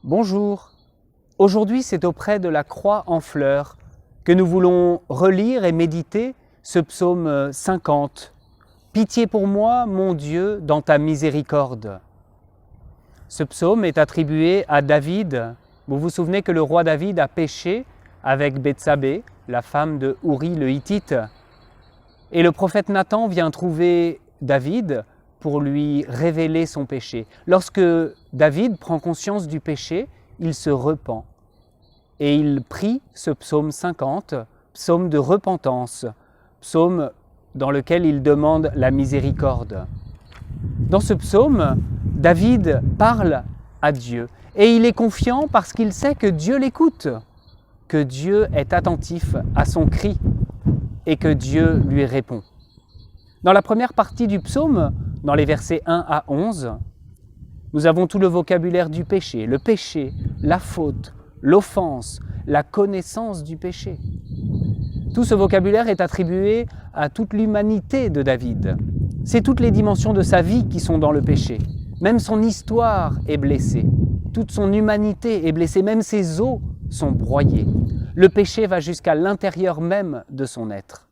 Bonjour, aujourd'hui c'est auprès de la croix en fleurs que nous voulons relire et méditer ce psaume 50. Pitié pour moi, mon Dieu, dans ta miséricorde. Ce psaume est attribué à David. Vous vous souvenez que le roi David a péché avec Bethsabée, la femme de Uri le Hittite. Et le prophète Nathan vient trouver David pour lui révéler son péché. Lorsque David prend conscience du péché, il se repent. Et il prie ce psaume 50, psaume de repentance, psaume dans lequel il demande la miséricorde. Dans ce psaume, David parle à Dieu et il est confiant parce qu'il sait que Dieu l'écoute, que Dieu est attentif à son cri et que Dieu lui répond. Dans la première partie du psaume, dans les versets 1 à 11, nous avons tout le vocabulaire du péché, le péché, la faute, l'offense, la connaissance du péché. Tout ce vocabulaire est attribué à toute l'humanité de David. C'est toutes les dimensions de sa vie qui sont dans le péché. Même son histoire est blessée. Toute son humanité est blessée. Même ses os sont broyés. Le péché va jusqu'à l'intérieur même de son être.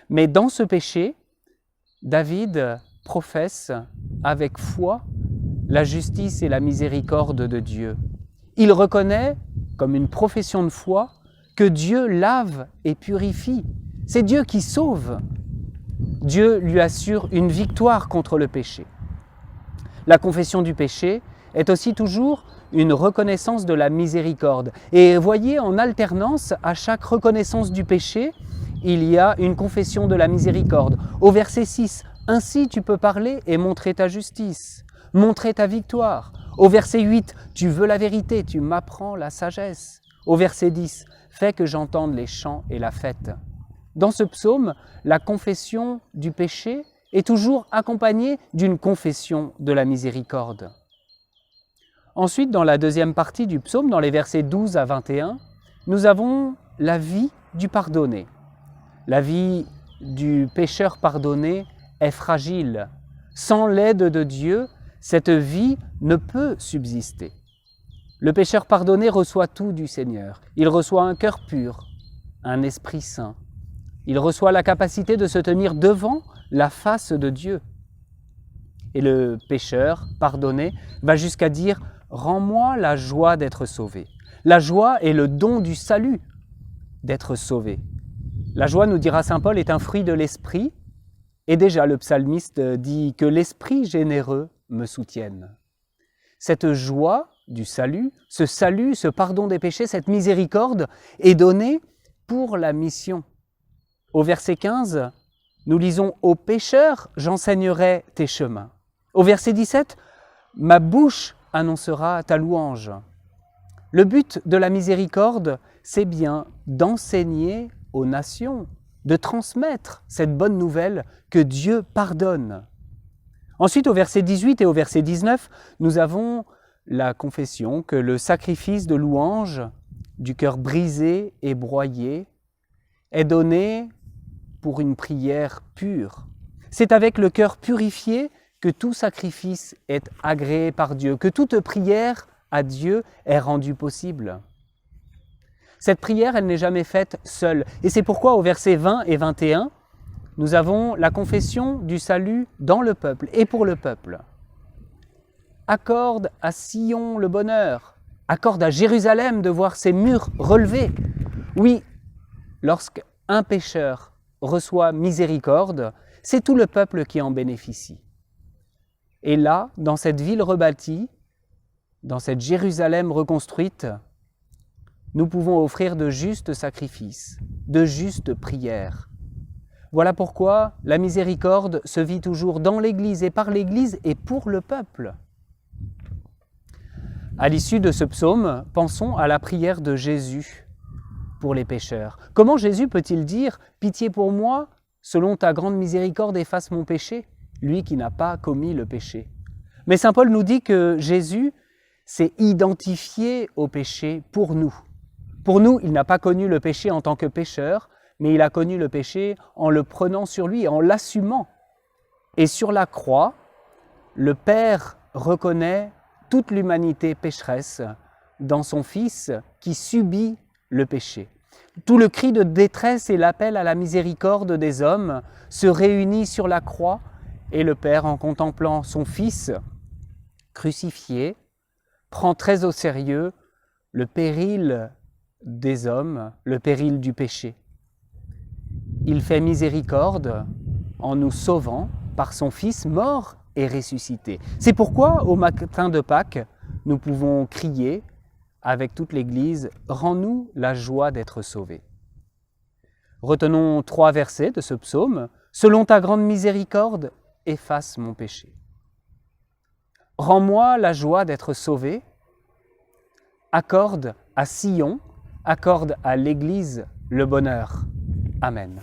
Mais dans ce péché, David professe avec foi la justice et la miséricorde de Dieu. Il reconnaît, comme une profession de foi, que Dieu lave et purifie. C'est Dieu qui sauve. Dieu lui assure une victoire contre le péché. La confession du péché est aussi toujours une reconnaissance de la miséricorde. Et voyez, en alternance, à chaque reconnaissance du péché, il y a une confession de la miséricorde. Au verset 6, « Ainsi tu peux parler et montrer ta justice, montrer ta victoire. » Au verset 8, « Tu veux la vérité, tu m'apprends la sagesse. » Au verset 10, « Fais que j'entende les chants et la fête. » Dans ce psaume, la confession du péché est toujours accompagnée d'une confession de la miséricorde. Ensuite, dans la deuxième partie du psaume, dans les versets 12 à 21, nous avons la vie du pardonné. La vie du pécheur pardonné est fragile. Sans l'aide de Dieu, cette vie ne peut subsister. Le pécheur pardonné reçoit tout du Seigneur. Il reçoit un cœur pur, un esprit saint. Il reçoit la capacité de se tenir devant la face de Dieu. Et le pécheur pardonné va jusqu'à dire « Rends-moi la joie d'être sauvé ». La joie est le don du salut, d'être sauvé. La joie, nous dira saint Paul, est un fruit de l'esprit. Et déjà le psalmiste dit que l'esprit généreux me soutienne. Cette joie du salut, ce pardon des péchés, cette miséricorde est donnée pour la mission. Au verset 15, nous lisons « Aux pécheurs, j'enseignerai tes chemins ». Au verset 17, « Ma bouche annoncera ta louange ». Le but de la miséricorde, c'est bien d'enseigner aux nations, de transmettre cette bonne nouvelle que Dieu pardonne. Ensuite, au verset 18 et au verset 19, nous avons la confession que le sacrifice de louange du cœur brisé et broyé est donné pour une prière pure. C'est avec le cœur purifié que tout sacrifice est agréé par Dieu, que toute prière à Dieu est rendue possible. Cette prière, elle n'est jamais faite seule. Et c'est pourquoi au verset 20 et 21, nous avons la confession du salut dans le peuple et pour le peuple. Accorde à Sion le bonheur, accorde à Jérusalem de voir ses murs relevés. Oui, lorsqu'un pécheur reçoit miséricorde, c'est tout le peuple qui en bénéficie. Et là, dans cette ville rebâtie, dans cette Jérusalem reconstruite, nous pouvons offrir de justes sacrifices, de justes prières. Voilà pourquoi la miséricorde se vit toujours dans l'Église et par l'Église et pour le peuple. À l'issue de ce psaume, pensons à la prière de Jésus pour les pécheurs. Comment Jésus peut-il dire « Pitié pour moi, selon ta grande miséricorde efface mon péché », lui qui n'a pas commis le péché. Mais saint Paul nous dit que Jésus s'est identifié au péché pour nous. Pour nous, il n'a pas connu le péché en tant que pécheur, mais il a connu le péché en le prenant sur lui, en l'assumant. Et sur la croix, le Père reconnaît toute l'humanité pécheresse dans son Fils qui subit le péché. Tout le cri de détresse et l'appel à la miséricorde des hommes se réunit sur la croix et le Père, en contemplant son Fils crucifié, prend très au sérieux le péril des hommes, le péril du péché. Il fait miséricorde en nous sauvant par son Fils mort et ressuscité. C'est pourquoi, au matin de Pâques, nous pouvons crier avec toute l'Église « Rends-nous la joie d'être sauvés ». Retenons 3 versets de ce psaume. « Selon ta grande miséricorde, efface mon péché. Rends-moi la joie d'être sauvé. Accorde à Sion, accorde à l'Église le bonheur. Amen. »